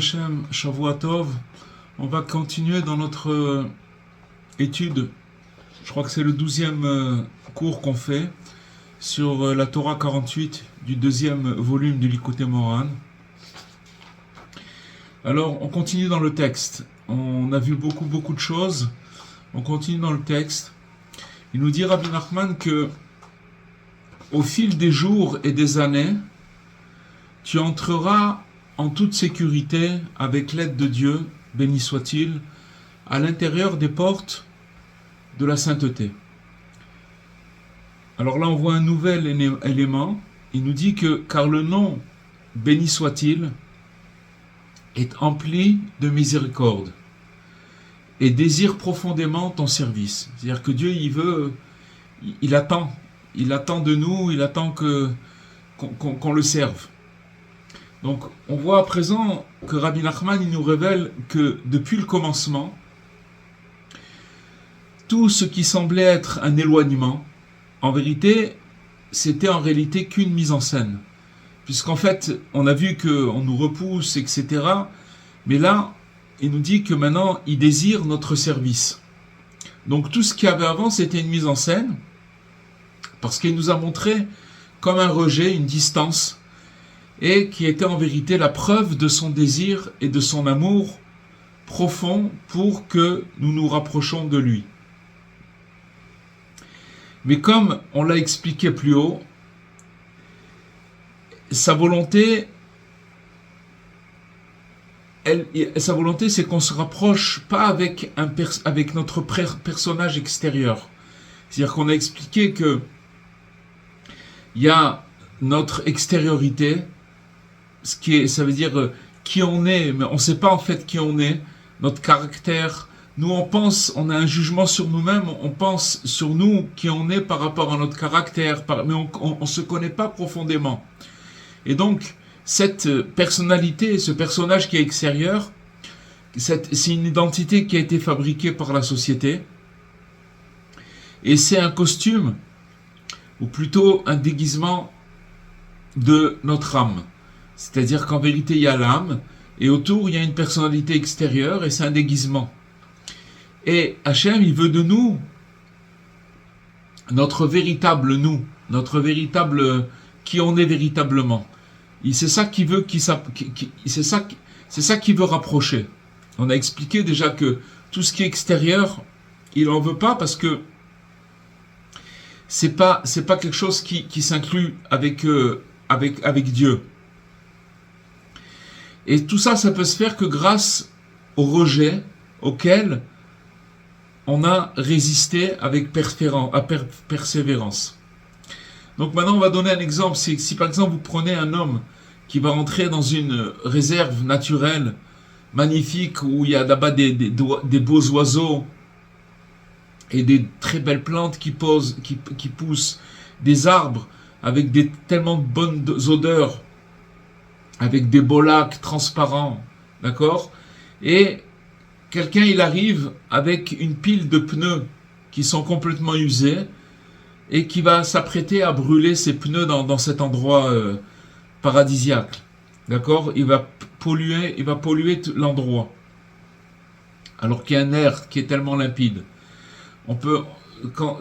Hashem, Shavua Tov. On va continuer dans notre étude. Je crois que c'est le 12e cours qu'on fait sur la Torah 48 du 2e volume du Likutei Moharan. Alors, on continue dans le texte. On a vu beaucoup de choses. On continue dans le texte. Il nous dit, Rabbi Nachman, que au fil des jours et des années, tu entreras en toute sécurité, avec l'aide de Dieu, béni soit-il, à l'intérieur des portes de la sainteté. Alors là, on voit un nouvel élément. Il nous dit que, car le nom, béni soit-il, est empli de miséricorde et désire profondément ton service. C'est-à-dire que Dieu, il attend de nous, il attend qu'on le serve. Donc, on voit à présent que Rabbi Nachman, il nous révèle que depuis le commencement, tout ce qui semblait être un éloignement, en vérité, c'était en réalité qu'une mise en scène. Puisqu'en fait, on a vu qu'on nous repousse, etc. Mais là, il nous dit que maintenant, il désire notre service. Donc, tout ce qu'il y avait avant, c'était une mise en scène, parce qu'il nous a montré comme un rejet, une distance, et qui était en vérité la preuve de son désir et de son amour profond pour que nous nous rapprochons de lui. Mais comme on l'a expliqué plus haut, sa volonté, c'est qu'on se rapproche pas avec notre personnage extérieur. C'est-à-dire qu'on a expliqué que il y a notre extériorité, ça veut dire qui on est, mais on ne sait pas en fait qui on est, notre caractère. Nous, on a un jugement sur nous-mêmes, on pense sur nous qui on est par rapport à notre caractère, mais on ne se connaît pas profondément. Et donc, cette personnalité, ce personnage qui est extérieur, c'est une identité qui a été fabriquée par la société, et c'est un costume, ou plutôt un déguisement de notre âme. C'est-à-dire qu'en vérité, il y a l'âme, et autour, il y a une personnalité extérieure, et c'est un déguisement. Et Hachem, il veut de nous notre véritable nous, notre véritable qui on est véritablement. C'est ça qu'il veut, c'est ça qu'il veut rapprocher. On a expliqué déjà que tout ce qui est extérieur, il en veut pas parce que c'est pas quelque chose qui s'inclut avec Dieu. Et tout ça, ça peut se faire que grâce au rejet auquel on a résisté avec persévérance. Donc maintenant, on va donner un exemple. Si par exemple, vous prenez un homme qui va rentrer dans une réserve naturelle magnifique où il y a là-bas des beaux oiseaux et des très belles plantes qui poussent, des arbres avec tellement de bonnes odeurs, avec des beaux lacs transparents, d'accord? Et quelqu'un, il arrive avec une pile de pneus qui sont complètement usés et qui va s'apprêter à brûler ses pneus dans cet endroit paradisiaque. D'accord? Il va polluer l'endroit. Alors qu'il y a un air qui est tellement limpide.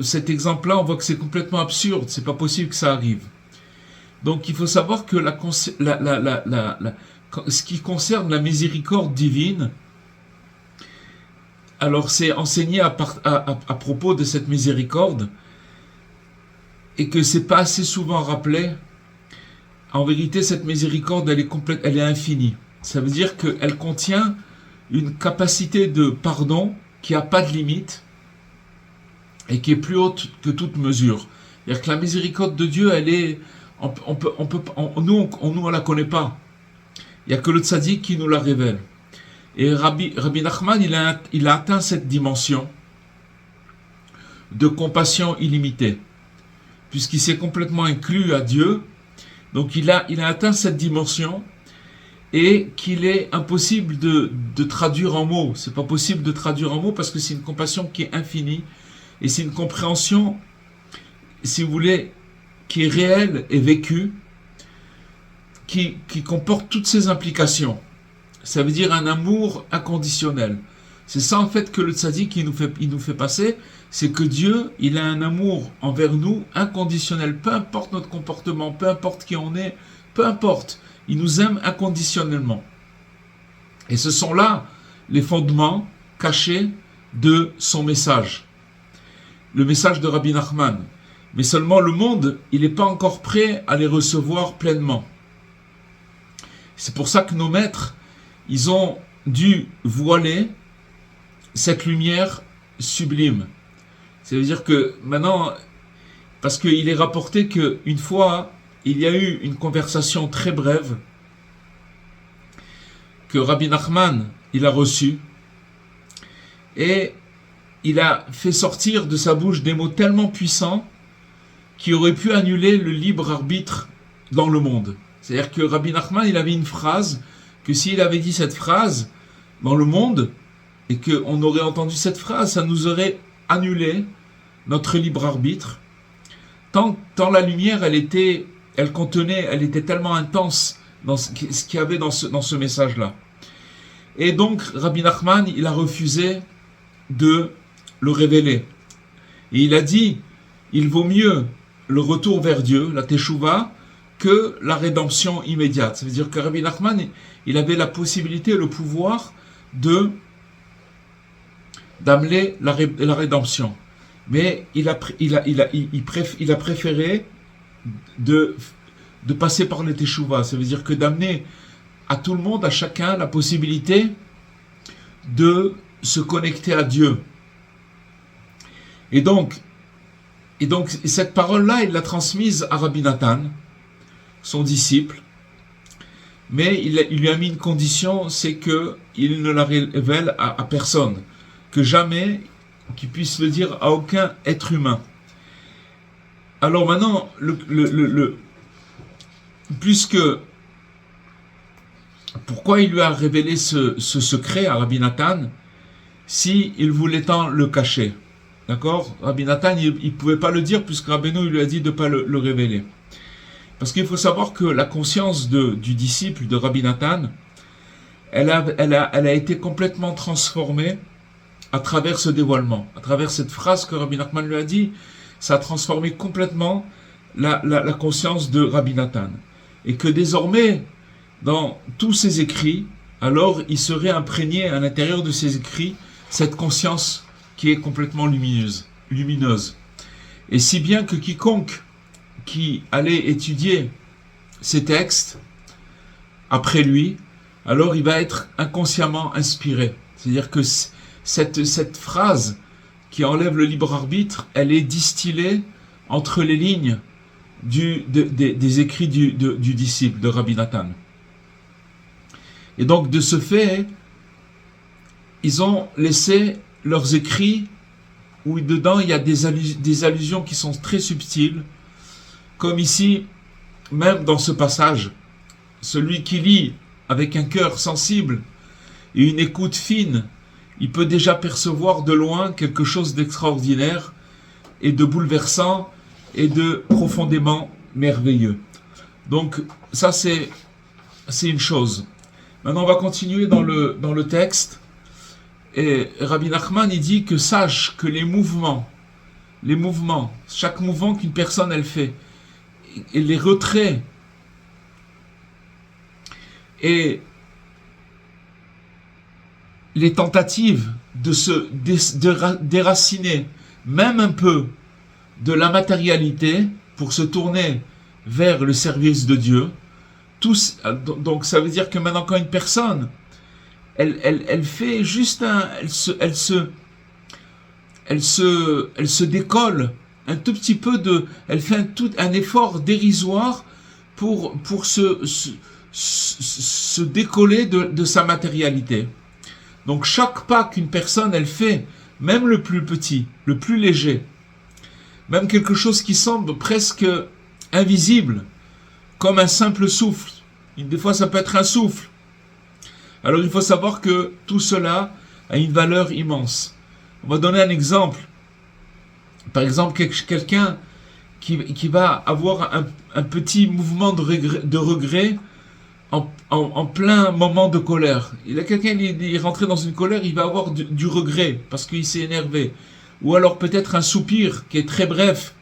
Cet exemple-là, on voit que c'est complètement absurde. C'est pas possible que ça arrive. Donc il faut savoir que ce qui concerne la miséricorde divine, alors c'est enseigné à propos de cette miséricorde, et que c'est pas assez souvent rappelé. En vérité, cette miséricorde, elle est infinie. Ça veut dire qu'elle contient une capacité de pardon qui n'a pas de limite et qui est plus haute que toute mesure. C'est-à-dire que la miséricorde de Dieu, elle est, nous, on la connaît pas. Il y a que le tzaddik qui nous la révèle. Et Rabbi Nachman, il a atteint cette dimension de compassion illimitée, puisqu'il s'est complètement inclus à Dieu. Donc il a atteint cette dimension et qu'il est impossible de traduire en mots. C'est pas possible de traduire en mots parce que c'est une compassion qui est infinie et c'est une compréhension, si vous voulez, qui est réelle et vécue, qui comporte toutes ces implications. Ça veut dire un amour inconditionnel. C'est ça en fait que le tzaddik il nous fait passer, c'est que Dieu, il a un amour envers nous inconditionnel, peu importe notre comportement, peu importe qui on est, peu importe, il nous aime inconditionnellement. Et ce sont là les fondements cachés de son message, le message de Rabbi Nachman. Mais seulement le monde, il n'est pas encore prêt à les recevoir pleinement. C'est pour ça que nos maîtres, ils ont dû voiler cette lumière sublime. Ça veut dire que maintenant, parce qu'il est rapporté qu'une fois, il y a eu une conversation très brève que Rabbi Nachman, il a reçue, et il a fait sortir de sa bouche des mots tellement puissants qui auraient pu annuler le libre arbitre dans le monde. C'est-à-dire que Rabbi Nachman, il avait une phrase, que s'il avait dit cette phrase dans le monde, et qu'on aurait entendu cette phrase, ça nous aurait annulé notre libre arbitre. Tant la lumière, elle était tellement intense dans ce qu'il y avait dans ce message-là. Et donc, Rabbi Nachman, il a refusé de le révéler. Et il a dit, il vaut mieux le retour vers Dieu, la teshuva, que la rédemption immédiate. Ça veut dire que Rabbi Nachman, il avait la possibilité, le pouvoir de d'amener la rédemption. Mais il a préféré de passer par le teshuva. Ça veut dire que d'amener à tout le monde, à chacun, la possibilité de se connecter à Dieu. Et donc cette parole-là, il l'a transmise à Rabbi Nathan, son disciple, mais il lui a mis une condition, c'est qu'il ne la révèle à personne, que jamais qu'il puisse le dire à aucun être humain. Alors maintenant, puisque pourquoi il lui a révélé ce secret à Rabbi Nathan, si il voulait tant le cacher, d'accord? Rabbi Nathan, il pouvait pas le dire puisque Rabbeinu lui a dit de pas le révéler. Parce qu'il faut savoir que la conscience du disciple de Rabbi Nathan, elle a été complètement transformée à travers ce dévoilement, à travers cette phrase que Rabbi Nachman lui a dit. Ça a transformé complètement la conscience de Rabbi Nathan. Et que désormais, dans tous ses écrits, alors il serait imprégné à l'intérieur de ses écrits cette conscience qui est complètement lumineuse. Et si bien que quiconque qui allait étudier ces textes après lui, alors il va être inconsciemment inspiré. C'est-à-dire que cette phrase qui enlève le libre arbitre, elle est distillée entre les lignes des écrits du disciple de Rabbi Nathan. Et donc de ce fait, ils ont laissé leurs écrits où dedans il y a des allusions qui sont très subtiles, comme ici, même dans ce passage, celui qui lit avec un cœur sensible et une écoute fine, il peut déjà percevoir de loin quelque chose d'extraordinaire et de bouleversant et de profondément merveilleux. Donc ça c'est une chose. Maintenant on va continuer dans le texte. Et Rabbi Nachman il dit que sache que les mouvements, chaque mouvement qu'une personne elle fait, et les retraits et les tentatives de se déraciner même un peu de la matérialité pour se tourner vers le service de Dieu, donc ça veut dire que maintenant quand une personne elle fait juste elle se décolle un tout petit peu elle fait un effort dérisoire pour se décoller de sa matérialité. Donc chaque pas qu'une personne elle fait, même le plus petit, le plus léger, même quelque chose qui semble presque invisible, comme un simple souffle. Des fois ça peut être un souffle. Alors il faut savoir que tout cela a une valeur immense. On va donner un exemple. Par exemple, quelqu'un qui va avoir un petit mouvement de regret en plein moment de colère. Il a quelqu'un qui est rentré dans une colère, il va avoir du regret parce qu'il s'est énervé. Ou alors peut-être un soupir qui est très bref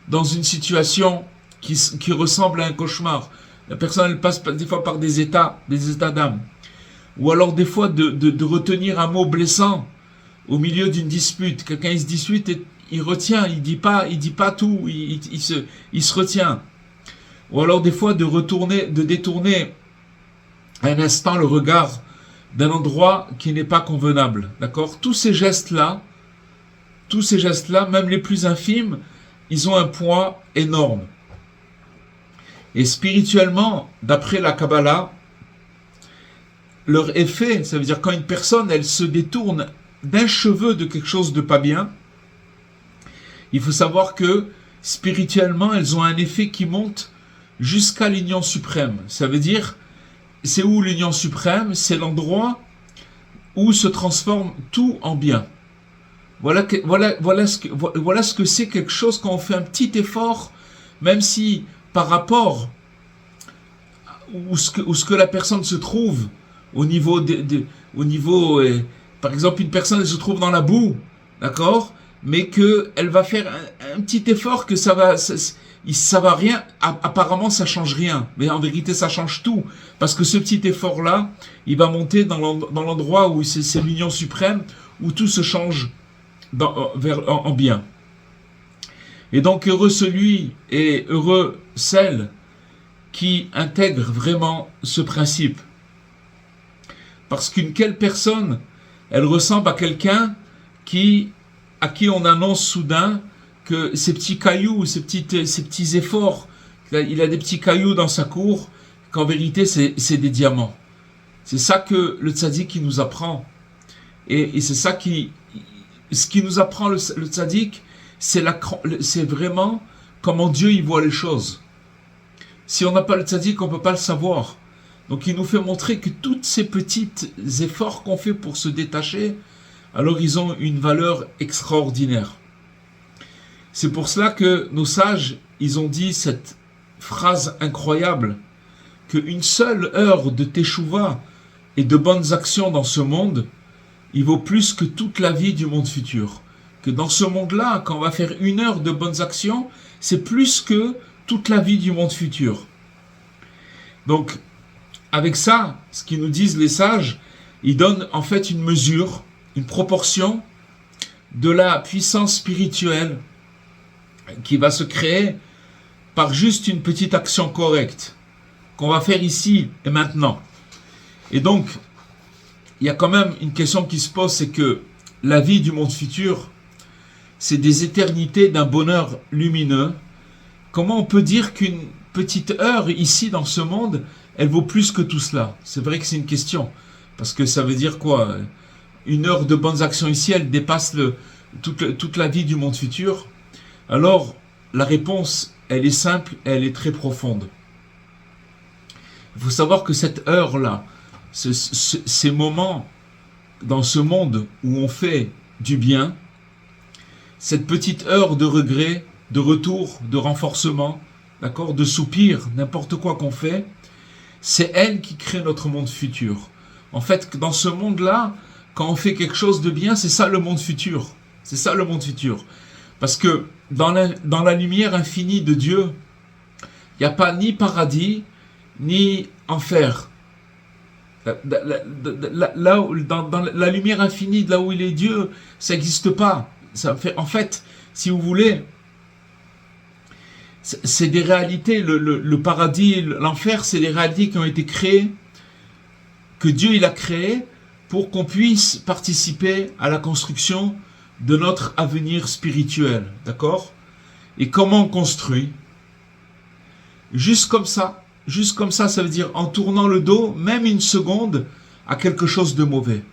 dans une situation qui ressemble à un cauchemar. La personne elle passe des fois par des états d'âme. Ou alors des fois de retenir un mot blessant au milieu d'une dispute. Quelqu'un il se dispute et il retient, il dit pas tout, il se retient. Ou alors des fois de détourner un instant le regard d'un endroit qui n'est pas convenable. D'accord ? Tous ces gestes-là, même les plus infimes, ils ont un poids énorme. Et spirituellement, d'après la Kabbalah, leur effet, ça veut dire quand une personne, elle se détourne d'un cheveu de quelque chose de pas bien, il faut savoir que spirituellement, elles ont un effet qui monte jusqu'à l'union suprême. Ça veut dire, c'est où l'union suprême? C'est l'endroit où se transforme tout en bien. Voilà ce que c'est quelque chose quand on fait un petit effort, même si par rapport où ce que la personne se trouve, au niveau par exemple une personne elle se trouve dans la boue, d'accord, mais que elle va faire un petit effort que ça va rien, apparemment ça change rien, mais en vérité ça change tout, parce que ce petit effort là il va monter dans l'endroit où c'est l'union suprême, où tout se change en bien. Et donc heureux celui et heureux celle qui intègre vraiment ce principe. Parce qu'une quelle personne, elle ressemble à quelqu'un à qui on annonce soudain que ces petits cailloux, ces petits efforts, il a des petits cailloux dans sa cour, qu'en vérité c'est des diamants. C'est ça que le tzaddik nous apprend. Et c'est ça ce qui nous apprend le tzaddik, c'est vraiment comment Dieu y voit les choses. Si on n'a pas le tzaddik, on ne peut pas le savoir. Donc il nous fait montrer que tous ces petits efforts qu'on fait pour se détacher, alors ils ont une valeur extraordinaire. C'est pour cela que nos sages, ils ont dit cette phrase incroyable, qu'une seule heure de teshuva et de bonnes actions dans ce monde, il vaut plus que toute la vie du monde futur. Que dans ce monde-là, quand on va faire 1 heure de bonnes actions, c'est plus que toute la vie du monde futur. Donc, avec ça, ce qu'ils nous disent les sages, ils donnent en fait une mesure, une proportion de la puissance spirituelle qui va se créer par juste une petite action correcte qu'on va faire ici et maintenant. Et donc, il y a quand même une question qui se pose, c'est que la vie du monde futur, c'est des éternités d'un bonheur lumineux. Comment on peut dire qu'une petite heure ici dans ce monde, elle vaut plus que tout cela? C'est vrai que c'est une question, parce que ça veut dire quoi? 1 heure de bonnes actions ici, elle dépasse toute la vie du monde futur. Alors, la réponse, elle est simple, elle est très profonde. Il faut savoir que cette heure-là, ces moments dans ce monde où on fait du bien, cette petite heure de regret, de retour, de renforcement, d'accord, de soupir, n'importe quoi qu'on fait, c'est elle qui crée notre monde futur. En fait, dans ce monde-là, quand on fait quelque chose de bien, c'est ça le monde futur. C'est ça le monde futur. Parce que dans la lumière infinie de Dieu, il n'y a pas ni paradis, ni enfer. Là où, dans la lumière infinie, là où il est Dieu, ça n'existe pas. En fait, si vous voulez, c'est des réalités, le paradis, l'enfer, c'est des réalités qui ont été créées, que Dieu il a créées pour qu'on puisse participer à la construction de notre avenir spirituel, d'accord? Et comment on construit? Juste comme ça, ça veut dire en tournant le dos, même 1 seconde, à quelque chose de mauvais.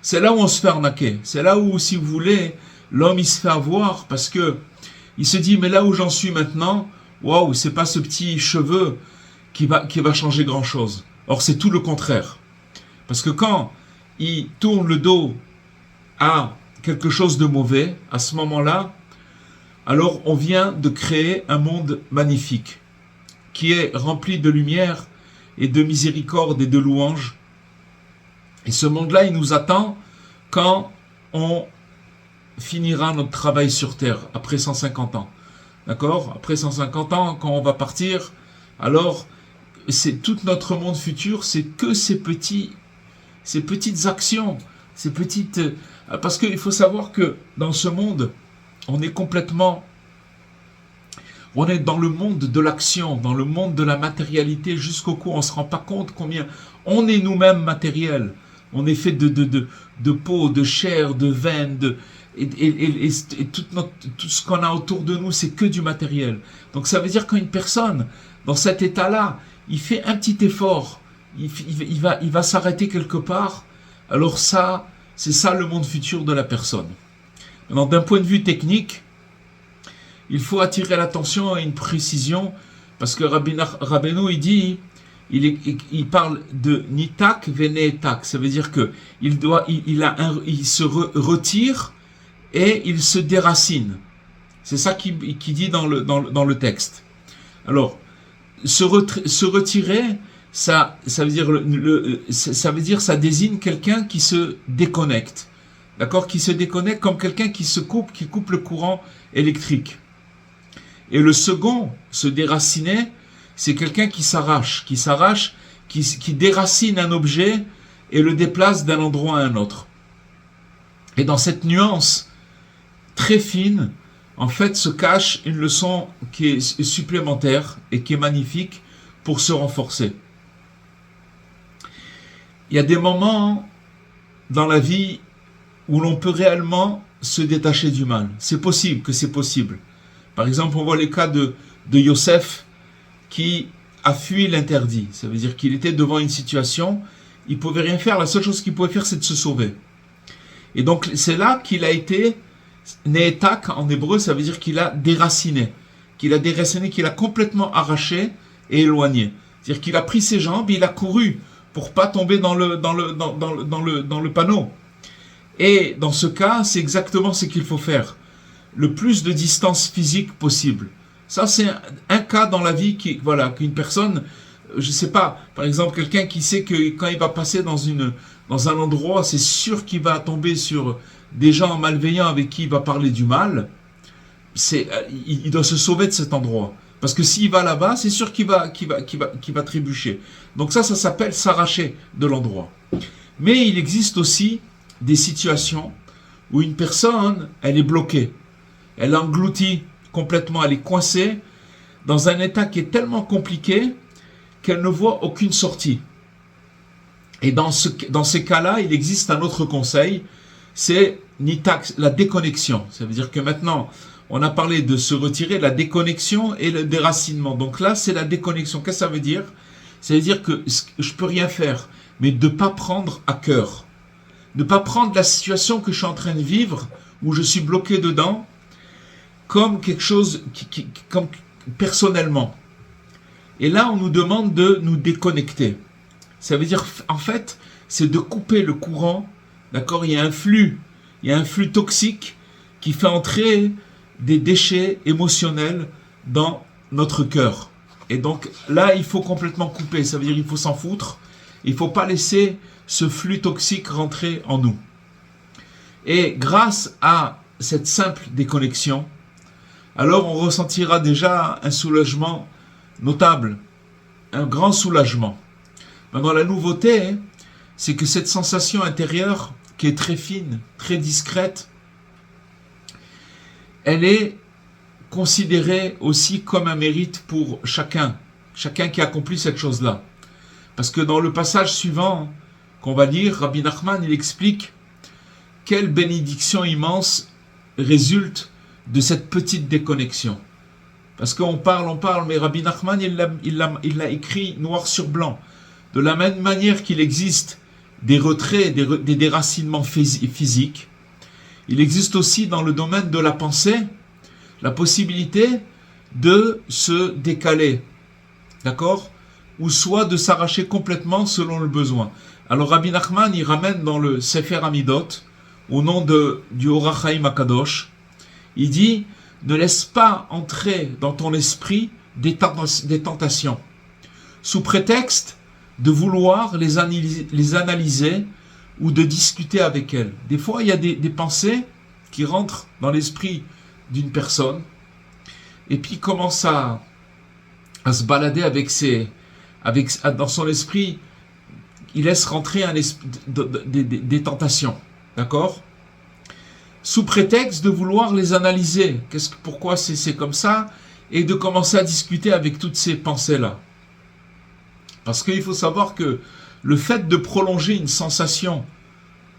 C'est là où on se fait arnaquer. C'est là où, si vous voulez, l'homme il se fait avoir parce que il se dit mais là où j'en suis maintenant, waouh, c'est pas ce petit cheveu qui va changer grand chose. Or c'est tout le contraire. Parce que quand il tourne le dos à quelque chose de mauvais, à ce moment-là, alors on vient de créer un monde magnifique qui est rempli de lumière et de miséricorde et de louange. Et ce monde-là, il nous attend quand on finira notre travail sur Terre, après 150 ans. D'accord? Après 150 ans, quand on va partir, alors c'est tout notre monde futur, c'est que ces petites actions, ces petites... Parce qu'il faut savoir que dans ce monde, on est dans le monde de l'action, dans le monde de la matérialité jusqu'au cou. On ne se rend pas compte combien on est nous-mêmes matériels. On est fait de peau, de chair, de veines, et tout ce qu'on a autour de nous, c'est que du matériel. Donc ça veut dire qu'une personne, dans cet état-là, il fait un petit effort, il va s'arrêter quelque part. Alors ça, c'est ça le monde futur de la personne. Maintenant, d'un point de vue technique, il faut attirer l'attention à une précision, parce que Rabbeinu, il parle de nitak venetak, ça veut dire que il se retire et il se déracine. C'est ça qu'il dit dans le texte. Alors, se retirer, ça veut dire ça désigne quelqu'un qui se déconnecte, d'accord, qui se déconnecte comme quelqu'un qui coupe le courant électrique. Et le second, se déraciner, c'est quelqu'un qui s'arrache, qui déracine un objet et le déplace d'un endroit à un autre. Et dans cette nuance très fine, en fait, se cache une leçon qui est supplémentaire et qui est magnifique pour se renforcer. Il y a des moments dans la vie où l'on peut réellement se détacher du mal. C'est possible que c'est possible. Par exemple, on voit les cas de Yosef qui a fui l'interdit. Ça veut dire qu'il était devant une situation, il ne pouvait rien faire. La seule chose qu'il pouvait faire, c'est de se sauver. Et donc, c'est là qu'il a été Ne'etak en hébreu, ça veut dire qu'il a déraciné. Qu'il a complètement arraché et éloigné. C'est-à-dire qu'il a pris ses jambes, il a couru pour pas tomber dans le panneau. Et dans ce cas, c'est exactement ce qu'il faut faire. Le plus de distance physique possible. Ça, c'est un cas dans la vie qu'une personne, je sais pas, par exemple, quelqu'un qui sait que quand il va passer dans un endroit, c'est sûr qu'il va tomber sur des gens malveillants avec qui il va parler du mal. Il doit se sauver de cet endroit. Parce que s'il va là-bas, c'est sûr qu'il va trébucher. Donc ça s'appelle s'arracher de l'endroit. Mais il existe aussi des situations où une personne, elle est bloquée. Elle est engloutie complètement, elle est coincée dans un état qui est tellement compliqué qu'elle ne voit aucune sortie. Et dans ces cas-là, il existe un autre conseil, c'est la déconnexion. Ça veut dire que maintenant, on a parlé de se retirer, la déconnexion et le déracinement. Donc là, c'est la déconnexion. Qu'est-ce que ça veut dire? Ça veut dire que je peux rien faire, mais de ne pas prendre à cœur. Ne pas prendre la situation que je suis en train de vivre, où je suis bloqué dedans, comme quelque chose, comme personnellement. Et là, on nous demande de nous déconnecter. Ça veut dire, en fait, c'est de couper le courant. D'accord? Il y a un flux toxique qui fait entrer des déchets émotionnels dans notre cœur. Et donc là, il faut complètement couper. Ça veut dire qu'il faut s'en foutre. Il ne faut pas laisser ce flux toxique rentrer en nous. Et grâce à cette simple déconnexion, alors on ressentira déjà un soulagement notable, un grand soulagement. Maintenant, la nouveauté, c'est que cette sensation intérieure, qui est très fine, très discrète, elle est considérée aussi comme un mérite pour chacun qui accomplit cette chose-là. Parce que dans le passage suivant qu'on va lire, Rabbi Nachman, il explique quelle bénédiction immense résulte de cette petite déconnexion. Parce qu'on parle, mais Rabbi Nachman, il l'a écrit noir sur blanc. De la même manière qu'il existe des retraits, des déracinements physiques, il existe aussi dans le domaine de la pensée la possibilité de se décaler, d'accord? Ou soit de s'arracher complètement selon le besoin. Alors Rabbi Nachman, il ramène dans le Sefer Amidot, au nom du Orach Chaim Akadosh, il dit, ne laisse pas entrer dans ton esprit des tentations, sous prétexte de vouloir les analyser ou de discuter avec elles. Des fois, il y a des pensées qui rentrent dans l'esprit d'une personne et puis commence à se balader dans son esprit. Il laisse rentrer des tentations, d'accord? Sous prétexte de vouloir les analyser. Pourquoi c'est comme ça? Et de commencer à discuter avec toutes ces pensées-là. Parce qu'il faut savoir que le fait de prolonger une sensation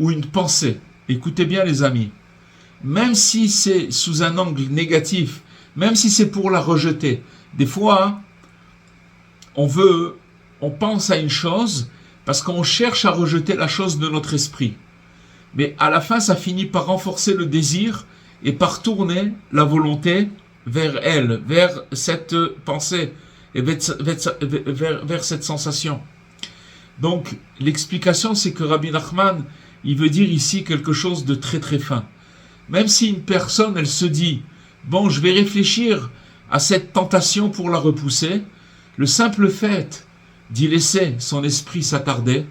ou une pensée, écoutez bien les amis, même si c'est sous un angle négatif, même si c'est pour la rejeter, des fois, on pense à une chose parce qu'on cherche à rejeter la chose de notre esprit. Mais à la fin, ça finit par renforcer le désir et par tourner la volonté vers elle, vers cette pensée et vers cette sensation. Donc, l'explication, c'est que Rabbi Nachman, il veut dire ici quelque chose de très très fin. Même si une personne, elle se dit, bon, je vais réfléchir à cette tentation pour la repousser, le simple fait d'y laisser son esprit s'attarder,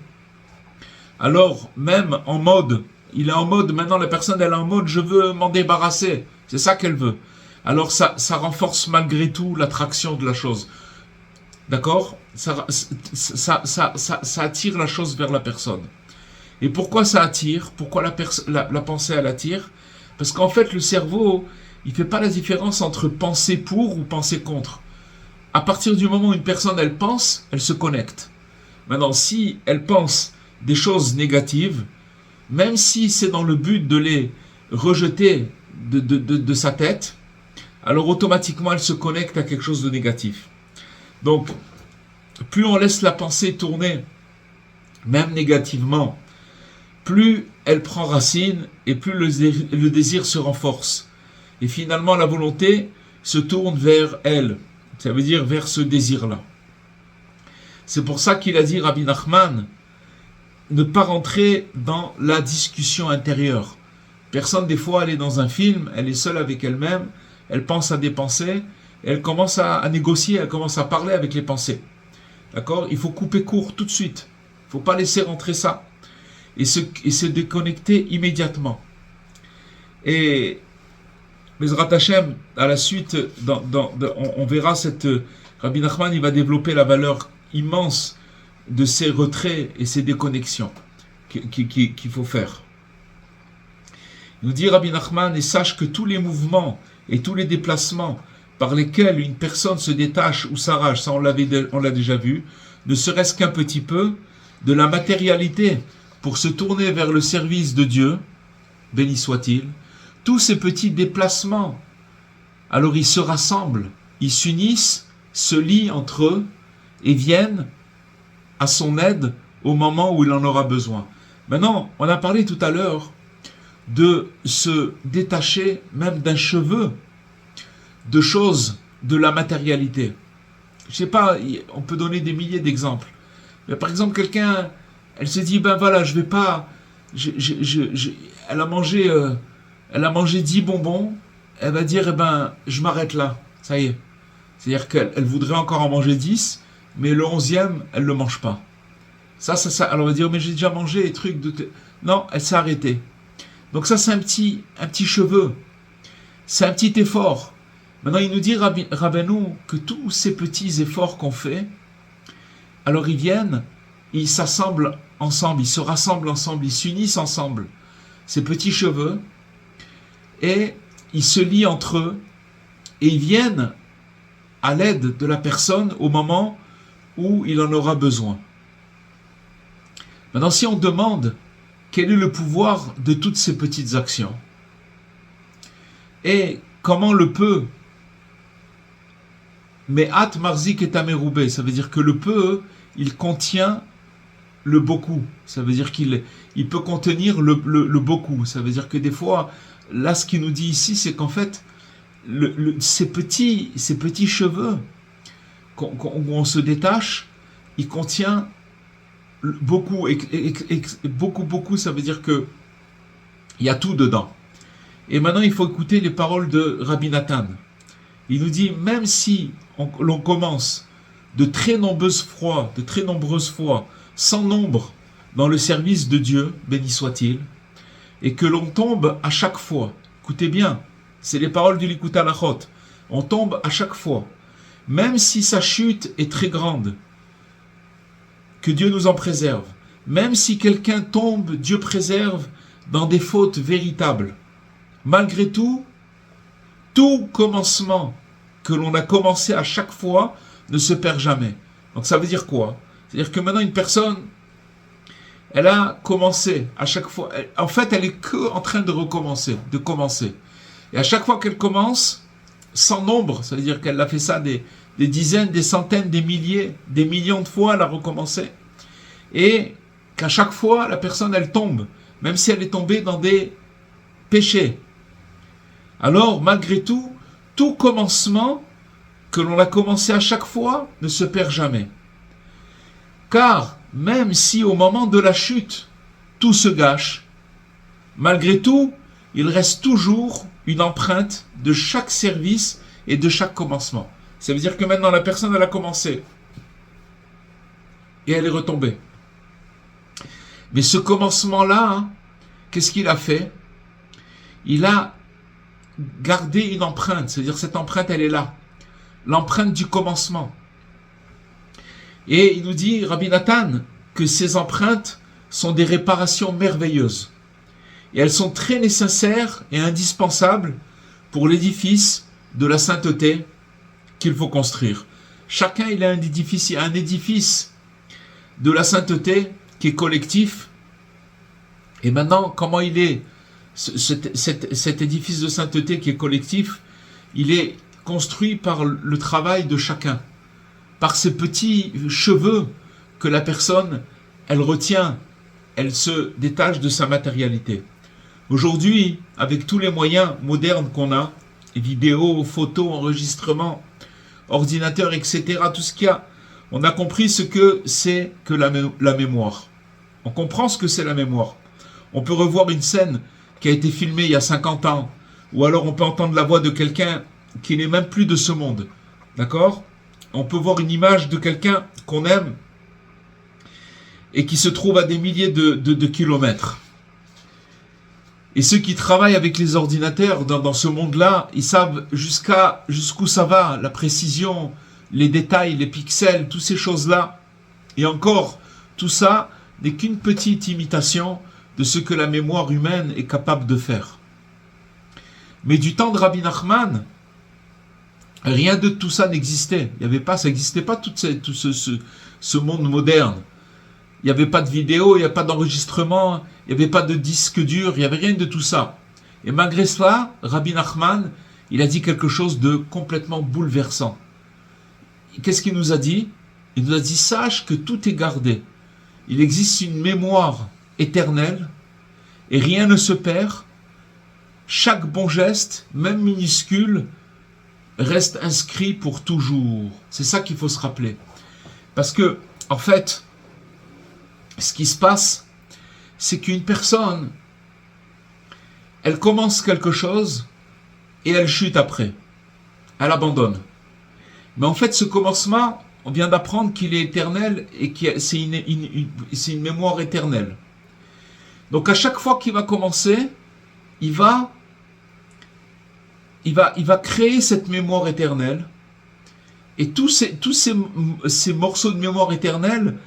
alors même en mode, maintenant la personne, elle est en mode, je veux m'en débarrasser, c'est ça qu'elle veut. Alors ça renforce malgré tout l'attraction de la chose. D'accord? Ça attire la chose vers la personne. Et pourquoi ça attire? Pourquoi la pensée, elle attire? Parce qu'en fait, le cerveau, il ne fait pas la différence entre penser pour ou penser contre. À partir du moment où une personne, elle pense, elle se connecte. Maintenant, si elle pense des choses négatives, même si c'est dans le but de les rejeter de sa tête, alors automatiquement, elle se connecte à quelque chose de négatif. Donc, plus on laisse la pensée tourner, même négativement, plus elle prend racine et plus le désir se renforce. Et finalement, la volonté se tourne vers elle. Ça veut dire vers ce désir-là. C'est pour ça qu'il a dit, Rabbi Nachman, ne pas rentrer dans la discussion intérieure. Personne, des fois, elle est dans un film, elle est seule avec elle-même, elle pense à des pensées, et elle commence à négocier, elle commence à parler avec les pensées. D'accord? Il faut couper court tout de suite. Il ne faut pas laisser rentrer ça. Et se déconnecter immédiatement. Et Bezrat Hashem, à la suite, on verra Rabbi Nachman, il va développer la valeur immense de ces retraits et ces déconnexions qu'il faut faire. Il nous dit Rabbi Nachman, et sache que tous les mouvements et tous les déplacements par lesquels une personne se détache ou s'arrache, ça on l'a déjà vu, ne serait-ce qu'un petit peu, de la matérialité pour se tourner vers le service de Dieu, béni soit-il, tous ces petits déplacements, alors ils se rassemblent, ils s'unissent, se lient entre eux et viennent à son aide au moment où il en aura besoin. Maintenant, on a parlé tout à l'heure de se détacher même d'un cheveu, de choses, de la matérialité. Je sais pas, on peut donner des milliers d'exemples. Mais par exemple, quelqu'un, elle se dit, ben voilà, je vais pas, elle a mangé 10 bonbons, elle va dire, eh ben, je m'arrête là, ça y est. C'est-à-dire qu'elle voudrait encore en manger 10, mais le 11e, elle ne le mange pas. Ça, alors on va dire, mais j'ai déjà mangé les trucs de... Non, elle s'est arrêtée. Donc ça, c'est un petit cheveu. C'est un petit effort. Maintenant, il nous dit, Rabbeinu, que tous ces petits efforts qu'on fait, alors ils viennent, ils s'assemblent ensemble, ils se rassemblent ensemble, ils s'unissent ensemble. Ces petits cheveux, et ils se lient entre eux, et ils viennent à l'aide de la personne au moment où il en aura besoin. Maintenant, si on demande quel est le pouvoir de toutes ces petites actions, et comment le peu, mais at marzik et ameroubé, ça veut dire que le peu, il contient le beaucoup, ça veut dire qu'il peut contenir le beaucoup, ça veut dire que des fois, là ce qu'il nous dit ici, c'est qu'en fait, ces petits cheveux où on se détache, il contient beaucoup, et beaucoup, ça veut dire que il y a tout dedans. Et maintenant, il faut écouter les paroles de Rabbi Nathan. Il nous dit, même si l'on commence de très nombreuses fois, sans nombre, dans le service de Dieu, béni soit-il, et que l'on tombe à chaque fois, écoutez bien, c'est les paroles du Likutei Halachot, on tombe à chaque fois, même si sa chute est très grande, que Dieu nous en préserve, même si quelqu'un tombe, Dieu préserve, dans des fautes véritables, malgré tout, tout commencement que l'on a commencé à chaque fois ne se perd jamais. Donc ça veut dire quoi? C'est-à-dire que maintenant une personne, elle a commencé à chaque fois, en fait elle est que en train de recommencer, de commencer. Et à chaque fois qu'elle commence, sans nombre, ça veut dire qu'elle a fait ça des dizaines, des centaines, des milliers, des millions de fois, elle a recommencé. Et qu'à chaque fois, la personne, elle tombe, même si elle est tombée dans des péchés. Alors, malgré tout, tout commencement que l'on a commencé à chaque fois ne se perd jamais. Car, même si au moment de la chute, tout se gâche, malgré tout, il reste toujours une empreinte de chaque service et de chaque commencement. Ça veut dire que maintenant, la personne, elle a commencé et elle est retombée. Mais ce commencement-là, qu'est-ce qu'il a fait? Il a gardé une empreinte, c'est-à-dire cette empreinte, elle est là. L'empreinte du commencement. Et il nous dit, Rabbi Nathan, que ces empreintes sont des réparations merveilleuses. Et elles sont très nécessaires et indispensables pour l'édifice de la sainteté qu'il faut construire. Chacun il a un édifice de la sainteté qui est collectif. Et maintenant, comment il est cet édifice de sainteté qui est collectif? Il est construit par le travail de chacun, par ces petits cheveux que la personne, elle retient, elle se détache de sa matérialité. Aujourd'hui, avec tous les moyens modernes qu'on a, vidéo, photos, enregistrement, ordinateur, etc., tout ce qu'il y a, on a compris ce que c'est que la mémoire. On comprend ce que c'est la mémoire. On peut revoir une scène qui a été filmée il y a 50 ans, ou alors on peut entendre la voix de quelqu'un qui n'est même plus de ce monde. D'accord? On peut voir une image de quelqu'un qu'on aime et qui se trouve à des milliers de kilomètres. Et ceux qui travaillent avec les ordinateurs dans ce monde-là, ils savent jusqu'où ça va, la précision, les détails, les pixels, toutes ces choses-là. Et encore, tout ça n'est qu'une petite imitation de ce que la mémoire humaine est capable de faire. Mais du temps de Rabbi Nachman, rien de tout ça n'existait. Ça n'existait pas tout ce monde moderne. Il n'y avait pas de vidéo, il n'y avait pas d'enregistrement, il n'y avait pas de disque dur, il n'y avait rien de tout ça. Et malgré cela, Rabbi Nachman, il a dit quelque chose de complètement bouleversant. Qu'est-ce qu'il nous a dit? Il nous a dit, sache que tout est gardé. Il existe une mémoire éternelle et rien ne se perd. Chaque bon geste, même minuscule, reste inscrit pour toujours. C'est ça qu'il faut se rappeler. Parce que, en fait, ce qui se passe, c'est qu'une personne, elle commence quelque chose et elle chute après. Elle abandonne. Mais en fait, ce commencement, on vient d'apprendre qu'il est éternel et que c'est une mémoire éternelle. Donc à chaque fois qu'il va commencer, il va créer cette mémoire éternelle. Et tous ces morceaux de mémoire éternelle,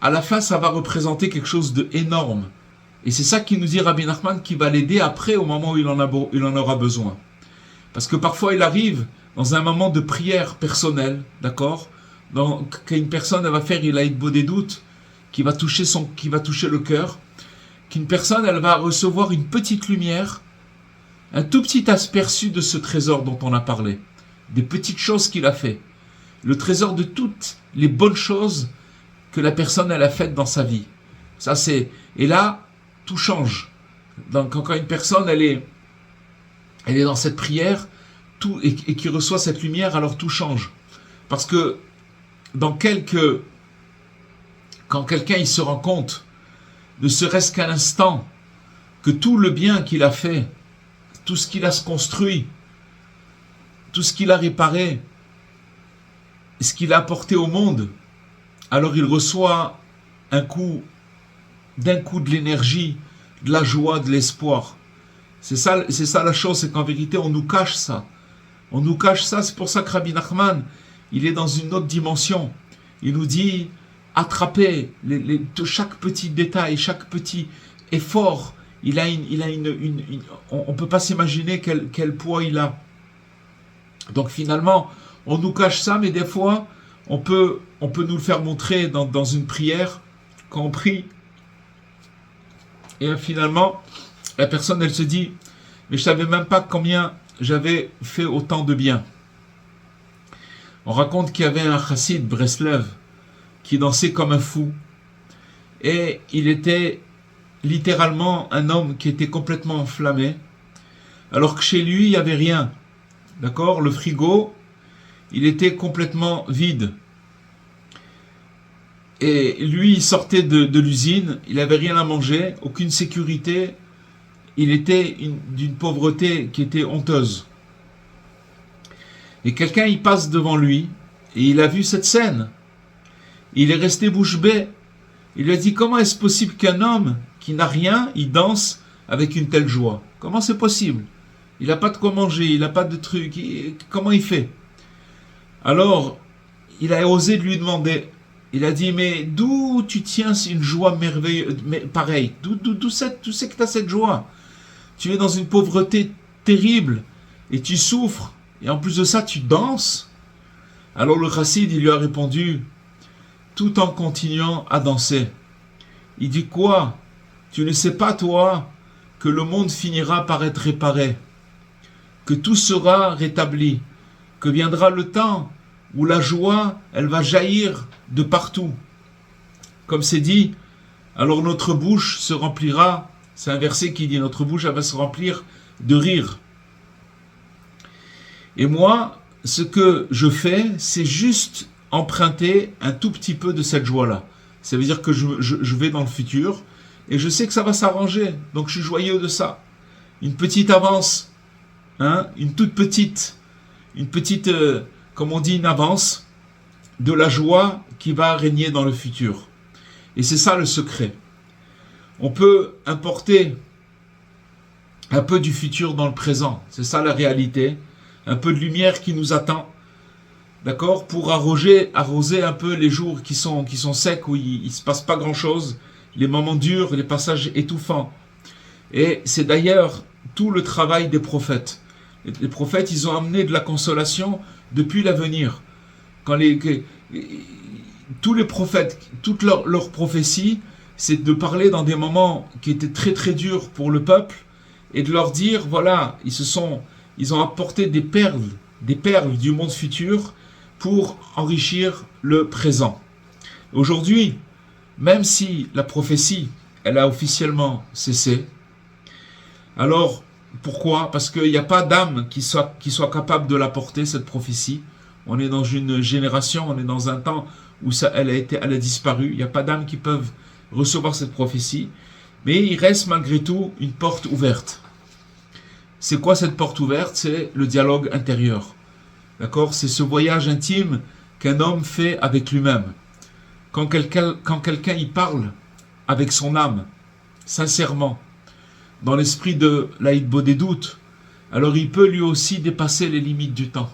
à la fin, ça va représenter quelque chose d'énorme. Et c'est ça qui nous dit Rabbi Nachman, qui va l'aider après, au moment où il en aura besoin. Parce que parfois, il arrive dans un moment de prière personnelle, d'accord? Quand une personne elle va faire il a beau des doutes, qui va toucher le cœur, qu'une personne, elle va recevoir une petite lumière, un tout petit aperçu de ce trésor dont on a parlé, des petites choses qu'il a fait, le trésor de toutes les bonnes choses que la personne elle a faites dans sa vie. Ça c'est, et là tout change. Donc quand une personne elle est dans cette prière, et qui reçoit cette lumière, alors tout change. Parce que quand quelqu'un il se rend compte, ne serait-ce qu'à l'instant, que tout le bien qu'il a fait, tout ce qu'il a construit, tout ce qu'il a réparé, ce qu'il a apporté au monde, alors il reçoit d'un coup de l'énergie, de la joie, de l'espoir. C'est ça la chose, c'est qu'en vérité on nous cache ça. On nous cache ça, c'est pour ça que Rabbi Nachman, il est dans une autre dimension. Il nous dit, attrapez chaque petit détail, chaque petit effort. On ne peut pas s'imaginer quel poids il a. Donc finalement, on nous cache ça, mais des fois, on peut nous le faire montrer dans une prière, quand on prie. Et finalement, la personne, elle se dit, mais je ne savais même pas combien j'avais fait autant de bien. On raconte qu'il y avait un chassid, Breslev, qui dansait comme un fou. Et il était littéralement un homme qui était complètement enflammé, alors que chez lui, il n'y avait rien. D'accord? Le frigo, il était complètement vide. Et lui, il sortait de l'usine, il n'avait rien à manger, aucune sécurité. Il était d'une pauvreté qui était honteuse. Et quelqu'un, il passe devant lui, et il a vu cette scène. Il est resté bouche bée. Il lui a dit, comment est-ce possible qu'un homme qui n'a rien, il danse avec une telle joie? Comment c'est possible? Il n'a pas de quoi manger, il n'a pas de truc. Comment il fait? Alors, il a osé de lui demander, il a dit, mais d'où tu tiens une joie merveilleuse, mais pareil, d'où c'est que tu as cette joie? Tu es dans une pauvreté terrible, et tu souffres, et en plus de ça, tu danses. Alors le chassid, il lui a répondu, tout en continuant à danser. Il dit quoi? Tu ne sais pas, toi, que le monde finira par être réparé, que tout sera rétabli, que viendra le temps où la joie, elle va jaillir de partout. Comme c'est dit, alors notre bouche se remplira, c'est un verset qui dit, notre bouche, elle va se remplir de rire. Et moi, ce que je fais, c'est juste emprunter un tout petit peu de cette joie-là. Ça veut dire que je vais dans le futur, et je sais que ça va s'arranger, donc je suis joyeux de ça. Une petite avance, hein, une toute petite, comme on dit, une avance de la joie qui va régner dans le futur. Et c'est ça le secret. On peut importer un peu du futur dans le présent, c'est ça la réalité, un peu de lumière qui nous attend, d'accord, pour arroser un peu les jours qui sont secs, où il ne se passe pas grand-chose, les moments durs, les passages étouffants. Et c'est d'ailleurs tout le travail des prophètes. Les prophètes, ils ont amené de la consolation depuis l'avenir. Tous les prophètes, toutes leurs prophéties, c'est de parler dans des moments qui étaient très très durs pour le peuple, et de leur dire, voilà, ils ont apporté des perles du monde futur pour enrichir le présent. Aujourd'hui, même si la prophétie, elle a officiellement cessé, alors pourquoi? Parce qu'il n'y a pas d'âme qui soit capable de la porter, cette prophétie. On est dans une génération, on est dans un temps où elle a disparu. Il n'y a pas d'âmes qui peuvent recevoir cette prophétie. Mais il reste malgré tout une porte ouverte. C'est quoi cette porte ouverte? C'est le dialogue intérieur. D'accord? C'est ce voyage intime qu'un homme fait avec lui-même. Quand quelqu'un y parle avec son âme, sincèrement, dans l'esprit de l'Aïd-Bodédout, alors il peut lui aussi dépasser les limites du temps.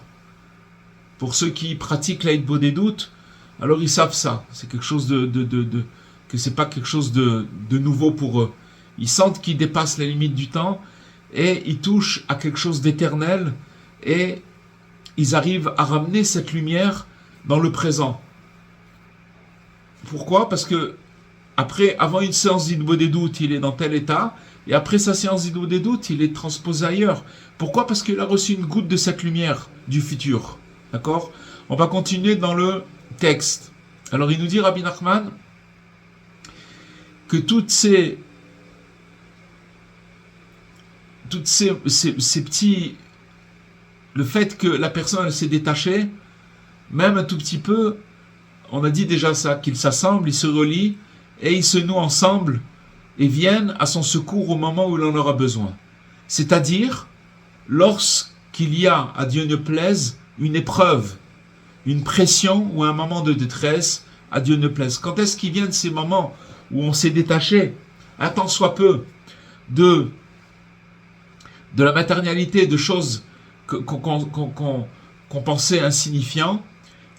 Pour ceux qui pratiquent l'Aïd-Bodédout, alors ils savent ça. C'est quelque chose que c'est pas quelque chose de nouveau pour eux. Ils sentent qu'ils dépassent les limites du temps et ils touchent à quelque chose d'éternel et ils arrivent à ramener cette lumière dans le présent. Pourquoi? Parce que avant une séance d'Aïd-Bodédout, il est dans tel état, et après sa séance d'Aïd-Bodédout, il est transposé ailleurs. Pourquoi? Parce qu'il a reçu une goutte de cette lumière du futur. D'accord? On va continuer dans le texte. Alors il nous dit, Rabbi Nachman, que toutes ces petits... Le fait que la personne elle s'est détachée, même un tout petit peu, on a dit déjà ça, qu'ils s'assemblent, ils se relient, et ils se nouent ensemble, et viennent à son secours au moment où il en aura besoin. C'est-à-dire, lorsqu'il y a, à Dieu ne plaise, une épreuve, une pression ou un moment de détresse, à Dieu ne plaise. Quand est-ce qu'ils viennent ces moments où on s'est détaché, un tant soit peu, de la matérialité, de choses qu'on pensait insignifiants?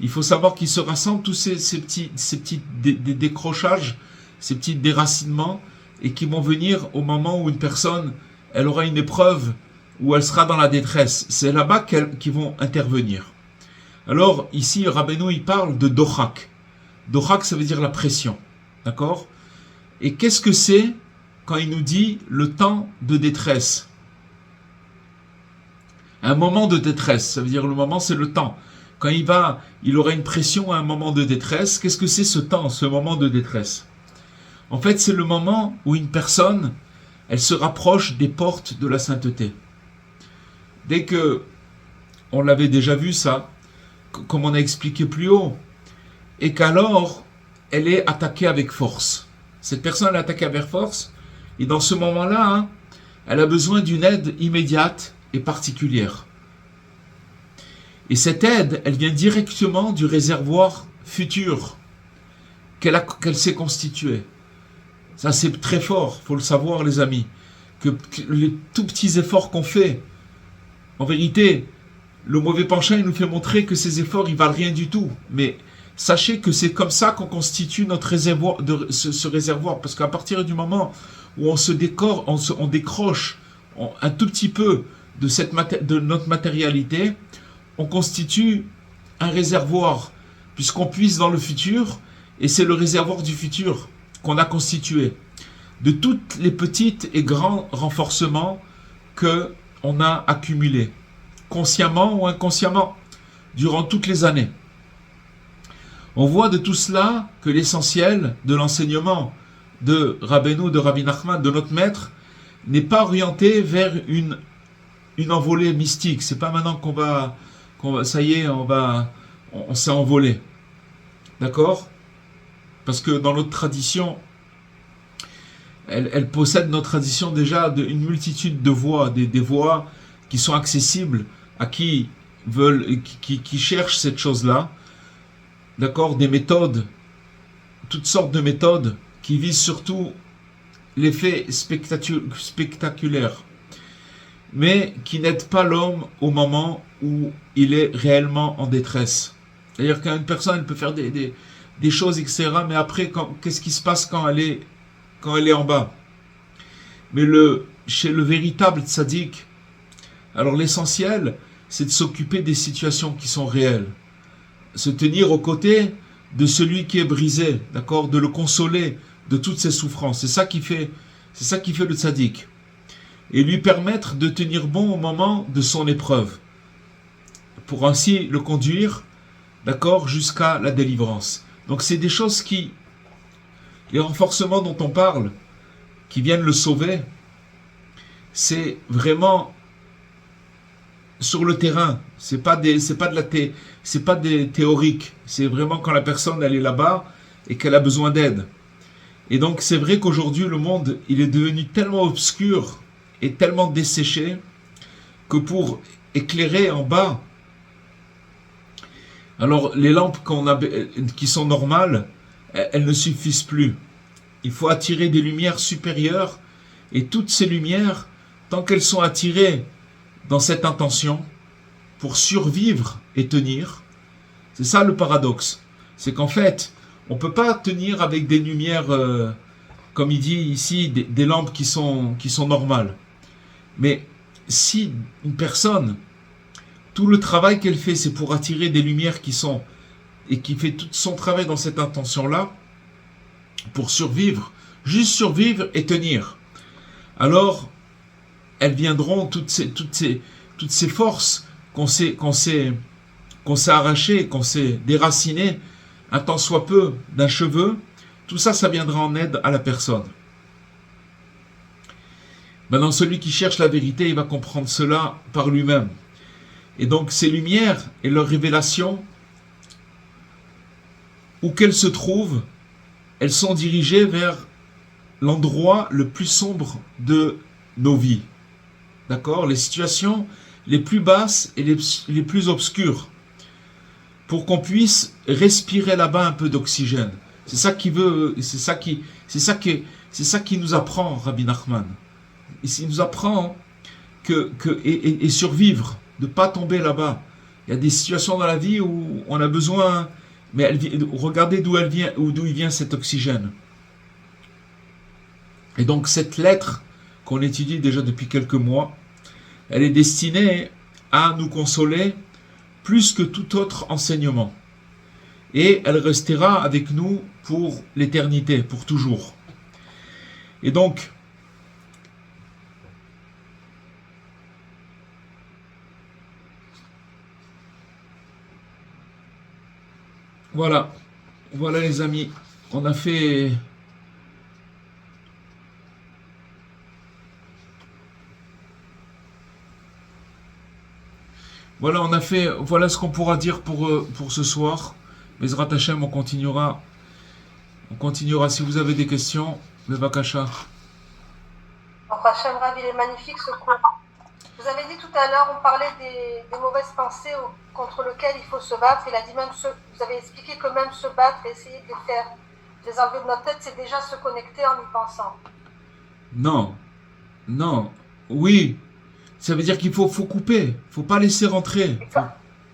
Il faut savoir qu'ils se rassemblent, tous ces petits décrochages, ces petits déracinements, et qui vont venir au moment où une personne, elle aura une épreuve, où elle sera dans la détresse. C'est là-bas qu'ils vont intervenir. Alors, ici, Rabbeinu, il parle de dochak. Dochak, ça veut dire la pression. D'accord? Et qu'est-ce que c'est quand il nous dit le temps de détresse? Un moment de détresse, ça veut dire le moment, c'est le temps. Quand il aura une pression à un moment de détresse, qu'est-ce que c'est ce temps, ce moment de détresse? En fait, c'est le moment où une personne, elle se rapproche des portes de la sainteté. Dès que, on l'avait déjà vu ça, comme on a expliqué plus haut, et qu'alors, elle est attaquée avec force. Cette personne est attaquée avec force, et dans ce moment-là, elle a besoin d'une aide immédiate et particulière. Et cette aide, elle vient directement du réservoir futur qu'elle s'est constitué. Ça, c'est très fort, il faut le savoir, les amis, que les tout petits efforts qu'on fait, en vérité, le mauvais penchant, il nous fait montrer que ces efforts, ils valent rien du tout. Mais sachez que c'est comme ça qu'on constitue notre réservoir, ce réservoir. Parce qu'à partir du moment où on décroche un tout petit peu de notre matérialité, on constitue un réservoir, puisqu'on puise dans le futur, et c'est le réservoir du futur qu'on a constitué, de toutes les petites et grands renforcements que on a accumulés, consciemment ou inconsciemment, durant toutes les années. On voit de tout cela que l'essentiel de l'enseignement de Rabbeinu, de Rabbi Nachman, de notre maître, n'est pas orienté vers une envolée mystique. C'est pas maintenant qu'on va, ça y est, on s'est envolé. D'accord? Parce que dans notre tradition, elle possède notre tradition déjà une multitude de voies, des voies qui sont accessibles à qui veulent, qui cherchent cette chose-là. D'accord? Des méthodes, toutes sortes de méthodes qui visent surtout l'effet spectaculaire, mais qui n'aident pas l'homme au moment où il est réellement en détresse. C'est-à-dire qu'une personne, elle peut faire des choses, etc., mais après, qu'est-ce qui se passe quand elle est en bas? Mais chez le véritable tzaddik, alors l'essentiel, c'est de s'occuper des situations qui sont réelles. Se tenir aux côtés de celui qui est brisé, d'accord, de le consoler de toutes ses souffrances. C'est ça qui fait le tzaddik. Et lui permettre de tenir bon au moment de son épreuve, pour ainsi le conduire, d'accord, jusqu'à la délivrance. Donc c'est des choses les renforcements dont on parle, qui viennent le sauver, c'est vraiment sur le terrain. C'est pas des théoriques. C'est vraiment quand la personne elle est là-bas et qu'elle a besoin d'aide. Et donc c'est vrai qu'aujourd'hui le monde il est devenu tellement obscur et tellement desséché que pour éclairer en bas, alors les lampes qui sont normales, elles ne suffisent plus. Il faut attirer des lumières supérieures, et toutes ces lumières, tant qu'elles sont attirées dans cette intention, pour survivre et tenir, c'est ça le paradoxe. C'est qu'en fait, on ne peut pas tenir avec des lumières, comme il dit ici, des lampes qui sont normales. Mais si une personne, tout le travail qu'elle fait, c'est pour attirer des lumières et qui fait tout son travail dans cette intention-là, pour survivre, juste survivre et tenir, alors elles viendront toutes ces forces qu'on s'est arrachées, qu'on s'est déracinées, un tant soit peu d'un cheveu, tout ça, ça viendra en aide à la personne. Maintenant, celui qui cherche la vérité, il va comprendre cela par lui-même. Et donc, ces lumières et leurs révélations, où qu'elles se trouvent, elles sont dirigées vers l'endroit le plus sombre de nos vies. D'accord? Les situations les plus basses et les plus obscures. Pour qu'on puisse respirer là-bas un peu d'oxygène. C'est ça qui nous apprend Rabbi Nachman. Il nous apprend et survivre, de ne pas tomber là-bas. Il y a des situations dans la vie où on a besoin, mais regardez d'où il vient cet oxygène. Et donc cette lettre qu'on étudie déjà depuis quelques mois, elle est destinée à nous consoler plus que tout autre enseignement. Et elle restera avec nous pour l'éternité, pour toujours. Et donc, voilà les amis, on a fait... Voilà ce qu'on pourra dire pour ce soir. Bezrat Hashem, on continuera. Si vous avez des questions, Bevakasha. Hashem Rav, il est magnifique ce cours. Vous avez dit tout à l'heure, on parlait des mauvaises pensées contre lesquelles il faut se battre. Il a dit vous avez expliqué que même se battre et essayer de les enlever de notre tête, c'est déjà se connecter en y pensant. Non, oui. Ça veut dire qu'il faut couper, faut pas laisser rentrer.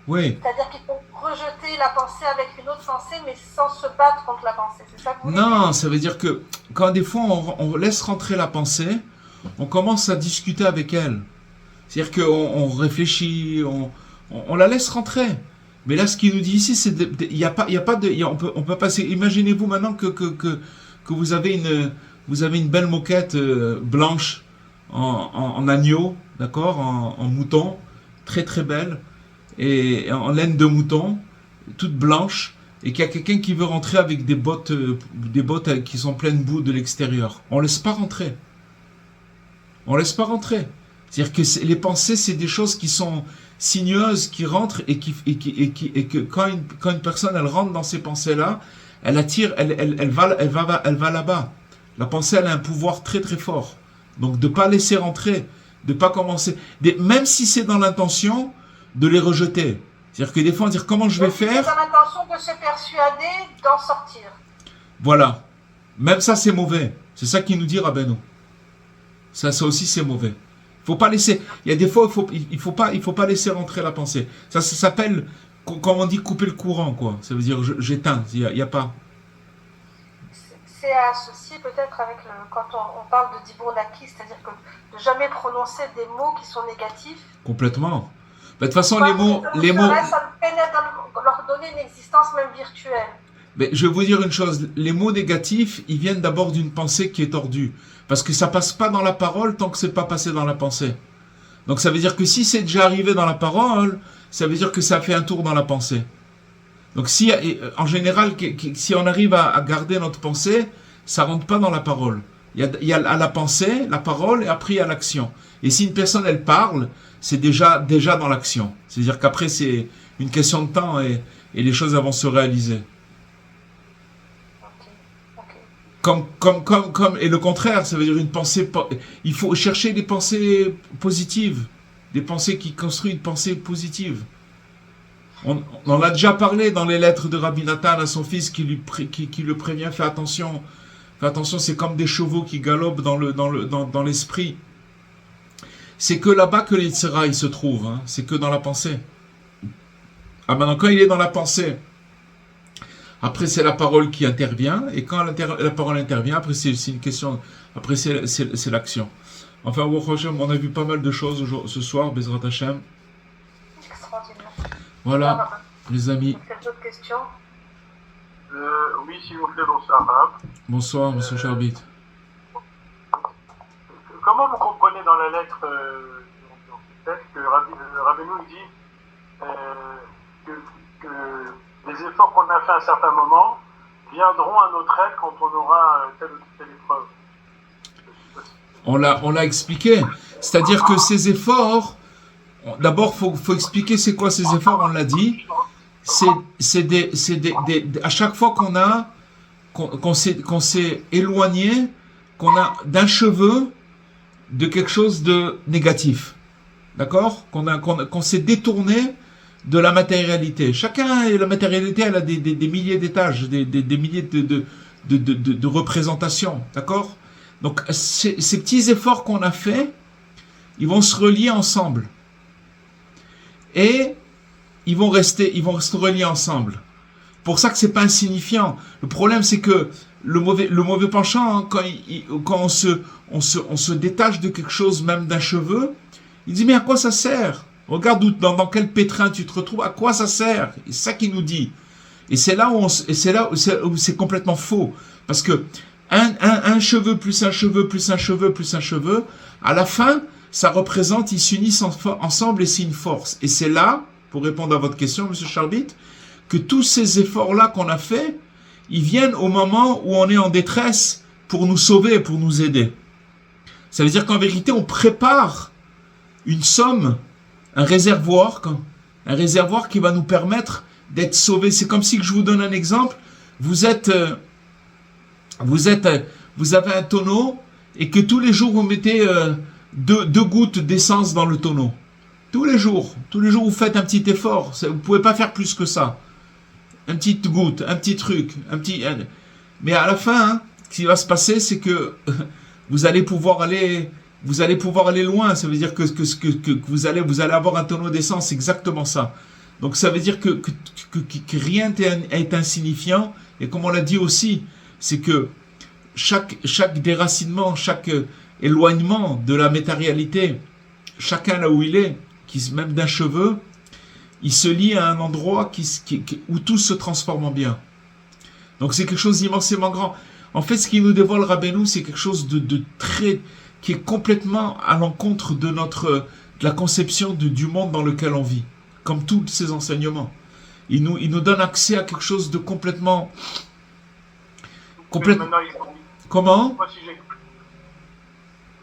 Oui. C'est-à-dire qu'il faut rejeter la pensée avec une autre pensée, mais sans se battre contre la pensée. C'est ça que vous voulez Non, dire? ça veut dire que quand des fois on laisse rentrer la pensée, on commence à discuter avec elle. C'est-à-dire qu'on réfléchit, on la laisse rentrer. Mais là, ce qu'il nous dit ici, c'est il y a pas, il y a pas de, on peut passer. Imaginez-vous maintenant que vous avez une belle moquette blanche en agneau, d'accord, en mouton, très très belle, et en laine de mouton, toute blanche, et qu'il y a quelqu'un qui veut rentrer avec des bottes qui sont pleines de boue de l'extérieur. On laisse pas rentrer. On laisse pas rentrer. C'est-à-dire que les pensées, c'est des choses qui sont sinueuses, qui rentrent et que quand une personne elle rentre dans ces pensées-là, elle attire, elle va là-bas. La pensée, elle a un pouvoir très très fort. Donc de pas laisser rentrer, de pas commencer, même si c'est dans l'intention de les rejeter. C'est-à-dire que des fois on dit comment je vais faire. C'est dans l'intention de se persuader d'en sortir. Voilà. Même ça c'est mauvais. C'est ça qu'il nous dit Rabbeinu. Ça aussi c'est mauvais. Faut pas laisser. Il y a des fois il faut pas laisser rentrer la pensée. Ça s'appelle, comme on dit, couper le courant quoi. Ça veut dire j'éteins. Il y a pas. C'est associé peut-être avec quand on parle de Diburnaki, c'est-à-dire que de jamais prononcer des mots qui sont négatifs. Complètement. De toute façon les mots. Ça pénètre dans leur donner une existence même virtuelle. Mais je vais vous dire une chose, les mots négatifs, ils viennent d'abord d'une pensée qui est tordue. Parce que ça passe pas dans la parole tant que c'est pas passé dans la pensée. Donc ça veut dire que si c'est déjà arrivé dans la parole, ça veut dire que ça a fait un tour dans la pensée. Donc si, en général, si on arrive à garder notre pensée, ça rentre pas dans la parole. Il y a la pensée, la parole, et après il y a l'action. Et si une personne, elle parle, c'est déjà dans l'action. C'est-à-dire qu'après, c'est une question de temps et les choses vont se réaliser. Et le contraire, ça veut dire une pensée. Il faut chercher des pensées positives, des pensées qui construisent une pensée positive. On en a déjà parlé dans les lettres de Rabbi Nathan à son fils qui le prévient, fais attention, c'est comme des chevaux qui galopent dans l'esprit. C'est que là-bas que l'Yitzhara il se trouve, hein. C'est que dans la pensée. Ah maintenant, quand il est dans la pensée, après, c'est la parole qui intervient, et quand la parole intervient, après, c'est une question, après, c'est l'action. Enfin, on a vu pas mal de choses ce soir, Bezrat Hashem. Extraordinaire. Voilà, les amis. D'autres questions? Oui, s'il vous plaît, bonsoir. Bonsoir, monsieur Charbit. Comment vous comprenez dans la lettre dans ce texte que Rabbeinu dit que les efforts qu'on a fait à un certain moment viendront à notre aide quand on aura telle ou telle épreuve. On l'a expliqué. C'est-à-dire que ces efforts, d'abord, faut expliquer c'est quoi ces efforts, on l'a dit. À chaque fois qu'on s'est éloigné, qu'on a d'un cheveu de quelque chose de négatif. D'accord? Qu'on s'est détourné de la matérialité. La matérialité, elle a des milliers d'étages, des milliers de représentations. D'accord? Donc, ces petits efforts qu'on a faits, ils vont se relier ensemble. Et ils vont se relier ensemble. Pour ça que c'est pas insignifiant. Le problème, c'est que le mauvais penchant, hein, quand on se détache de quelque chose, même d'un cheveu, il dit, mais à quoi ça sert? Regarde dans quel pétrin tu te retrouves, à quoi ça sert? C'est ça qu'il nous dit. Et c'est là où c'est complètement faux. Parce que un cheveu plus un cheveu plus un cheveu plus un cheveu, à la fin, ça représente, ils s'unissent ensemble et c'est une force. Et c'est là, pour répondre à votre question, monsieur Charbit, que tous ces efforts-là qu'on a faits, ils viennent au moment où on est en détresse pour nous sauver, pour nous aider. Ça veut dire qu'en vérité, on prépare une somme, un réservoir qui va nous permettre d'être sauvés. C'est comme si, que je vous donne un exemple, vous avez un tonneau et que tous les jours vous mettez deux gouttes d'essence dans le tonneau. Tous les jours vous faites un petit effort. Vous ne pouvez pas faire plus que ça. Une petite goutte, un petit truc, mais à la fin, hein, ce qui va se passer, c'est que vous allez pouvoir aller loin. Ça veut dire que vous allez avoir un tonneau d'essence, c'est exactement ça. Donc ça veut dire que rien est insignifiant. Et comme on l'a dit aussi, c'est que chaque déracinement, chaque éloignement de la matérialité, chacun là où il est, même d'un cheveu, il se lie à un endroit où tout se transforme en bien. Donc c'est quelque chose d'immensément grand. En fait, ce qui nous dévoile Rabbeinu, c'est quelque chose de très, qui est complètement à l'encontre de la conception du monde dans lequel on vit. Comme tous ces enseignements. Il nous donne accès à quelque chose de complètement... Comment? Moi,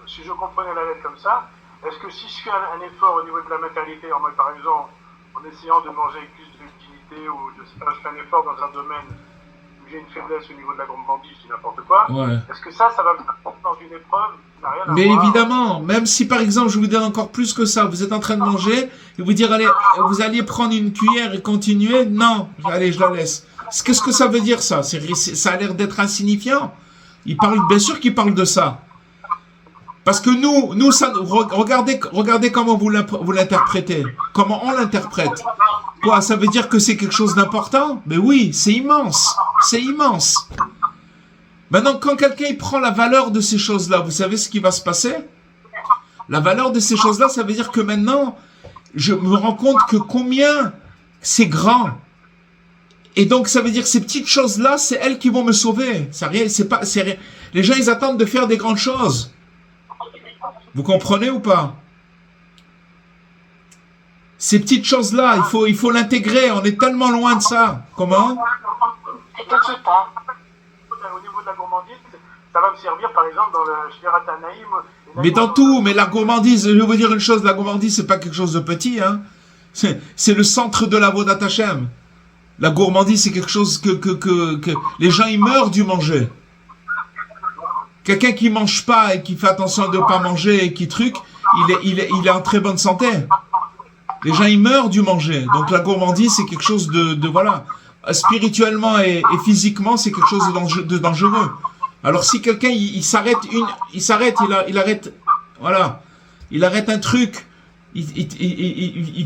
si je comprenais la lettre comme ça, est-ce que si je fais un effort au niveau de la matérialité, par exemple, en essayant de manger avec plus de dignité, ou je fais un effort dans un domaine où j'ai une faiblesse au niveau de la gourmandise, je dis n'importe quoi, Ouais. est-ce que ça va me mettre dans une épreuve qui n'a rien à Mais voir? évidemment, même si par exemple, je vous donne encore plus que ça, vous êtes en train de manger, et vous dire, allez, vous alliez prendre une cuillère et continuer, non, allez, je la laisse. Qu'est-ce que ça veut dire ça? Ça a l'air d'être insignifiant. Bien sûr qu'il parle de ça. Parce que nous, regardez comment vous l'interprétez. Comment on l'interprète. Quoi, ça veut dire que c'est quelque chose d'important? Mais oui, c'est immense. C'est immense. Maintenant, quand quelqu'un prend la valeur de ces choses-là, vous savez ce qui va se passer? La valeur de ces choses-là, ça veut dire que maintenant, je me rends compte que combien c'est grand. Et donc, ça veut dire que ces petites choses-là, c'est elles qui vont me sauver. Les gens, ils attendent de faire des grandes choses. Vous comprenez ou pas? Ces petites choses-là, il faut l'intégrer. On est tellement loin de ça. Comment? C'est petit, hein. Au niveau de la gourmandise, ça va me servir, par exemple, dans le Shmirat Hanaïm. Mais dans tout, mais la gourmandise, je vais vous dire une chose, la gourmandise, c'est pas quelque chose de petit, hein. C'est le centre de la Avodat Hashem. La gourmandise, c'est quelque chose que les gens, ils meurent du manger. Quelqu'un qui mange pas et qui fait attention de ne pas manger et qui truc, il est en très bonne santé. Les gens, ils meurent du manger. Donc la gourmandise, c'est quelque chose de voilà. Spirituellement et physiquement, c'est quelque chose de dangereux. Alors si quelqu'un, il arrête un truc,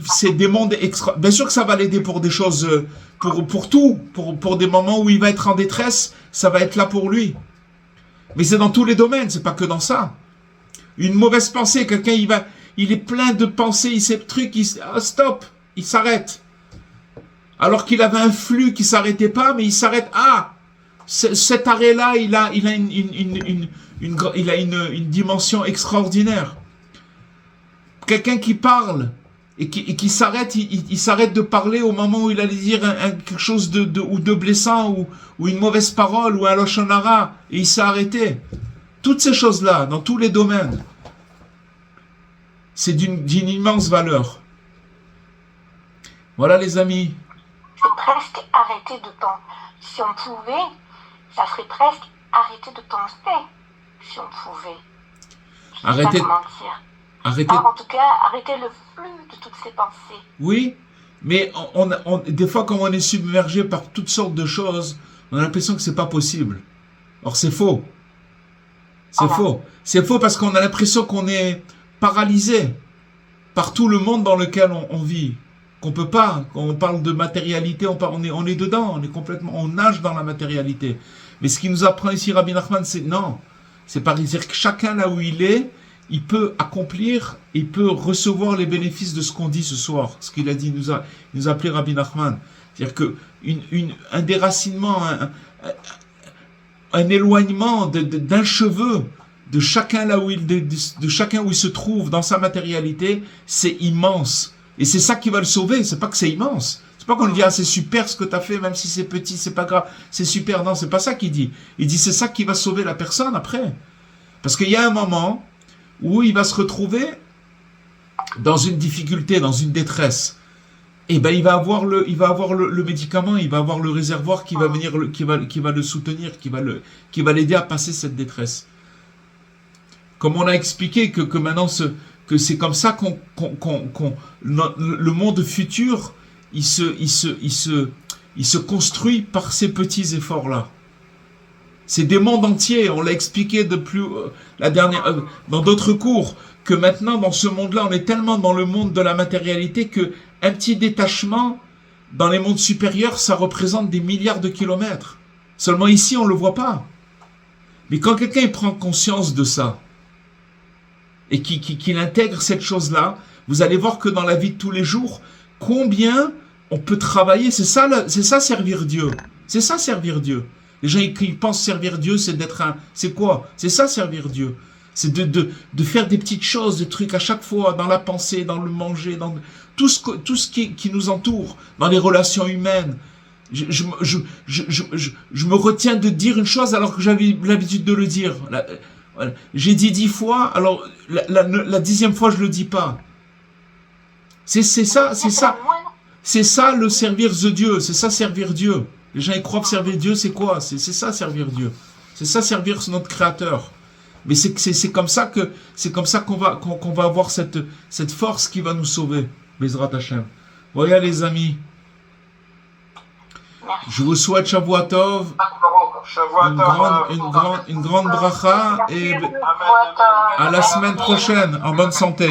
c'est des mondes extra. Bien sûr que ça va l'aider pour des choses, pour tout, pour des moments où il va être en détresse, ça va être là pour lui. Mais c'est dans tous les domaines, c'est pas que dans ça. Une mauvaise pensée, quelqu'un il est plein de pensées, il sait le truc, stop, il s'arrête. Alors qu'il avait un flux qui s'arrêtait pas, mais il s'arrête. Ah, cet arrêt-là, il a une dimension extraordinaire. Quelqu'un qui parle et qui s'arrête, il s'arrête de parler au moment où il allait dire quelque chose de blessant ou une mauvaise parole ou un lashon hara et il s'est arrêté. Toutes ces choses-là, dans tous les domaines, c'est d'une immense valeur. Voilà les amis. C'est presque arrêter de penser. Si on pouvait, ça serait presque arrêter de penser. Si on pouvait. Arrêter. Arrêter. En tout cas, arrêter le flux de toutes ces pensées. Oui, mais des fois, quand on est submergé par toutes sortes de choses, on a l'impression que c'est pas possible. Or, c'est faux. C'est faux. C'est faux parce qu'on a l'impression qu'on est paralysé par tout le monde dans lequel on vit. Qu'on peut pas. Quand on parle de matérialité, on est dedans. On nage dans la matérialité. Mais ce qui nous apprend ici Rabbi Nachman, c'est non. C'est par dire que chacun là où il est, il peut accomplir, il peut recevoir les bénéfices de ce qu'on dit ce soir. Ce qu'il a dit, il nous a appelé Rabbi Nachman. C'est-à-dire que un déracinement, un éloignement d'un cheveu de chacun là où de chacun où il se trouve dans sa matérialité, c'est immense. Et c'est ça qui va le sauver. C'est pas que c'est immense. C'est pas qu'on lui dit c'est super ce que tu as fait, même si c'est petit, c'est pas grave, c'est super. Non, c'est pas ça qu'il dit. Il dit c'est ça qui va sauver la personne après. Parce qu'il y a un moment où il va se retrouver dans une difficulté, dans une détresse. Et ben il va avoir le médicament, il va avoir le réservoir qui va venir, qui va le soutenir, qui va l'aider à passer cette détresse. Comme on a expliqué que maintenant que c'est comme ça le monde futur, il se construit par ces petits efforts-là. C'est des mondes entiers. On l'a expliqué dans d'autres cours que maintenant, dans ce monde-là, on est tellement dans le monde de la matérialité que un petit détachement dans les mondes supérieurs, ça représente des milliards de kilomètres. Seulement ici, on ne le voit pas. Mais quand quelqu'un prend conscience de ça, et qu'il intègre cette chose-là, vous allez voir que dans la vie de tous les jours, combien on peut travailler. C'est ça servir Dieu. C'est ça servir Dieu. Les gens qui pensent servir Dieu, c'est d'être un... C'est quoi? C'est ça servir Dieu. C'est de faire des petites choses, des trucs à chaque fois, dans la pensée, dans le manger, dans tout ce qui nous entoure, dans les relations humaines. Je me retiens de dire une chose alors que j'avais l'habitude de le dire. J'ai dit 10 fois, alors la 10e fois, je le dis pas. C'est ça le servir de Dieu, c'est ça servir Dieu. Les gens ils croient que servir Dieu c'est quoi? C'est ça servir Dieu. C'est ça servir notre Créateur. Mais c'est comme ça qu'on va avoir cette force qui va nous sauver. Bezrat Hashem. Voilà les amis. Je vous souhaite Shavua Tov, une grande bracha et à la semaine prochaine en bonne santé.